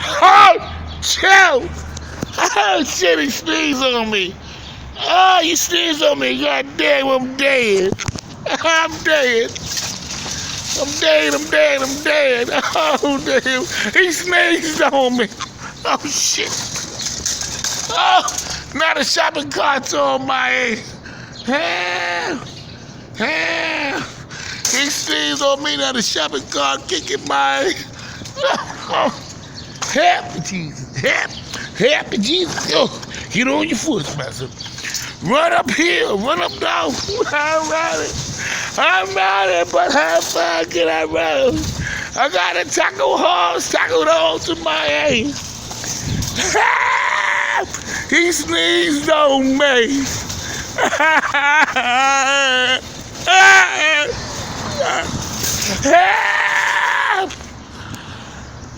Oh, chill. Oh, shit, he sneezed on me. Oh, you sneezed on me. God damn, I'm dead. I'm dead. I'm dead, I'm dead, I'm dead. Oh, damn. He sneezed on me. Oh, shit. Oh, now the shopping cart's on my ass. Help. Help. He sneezed on me. Now the shopping cart kicking my ass. Help me, Jesus. Help me, Jesus. Oh, get on your foot, Master. Run up hill, run up down. I'm running, but how far can I run? I got a tackle horse, tackled on to my ass. Help! He sneezed on me. Help!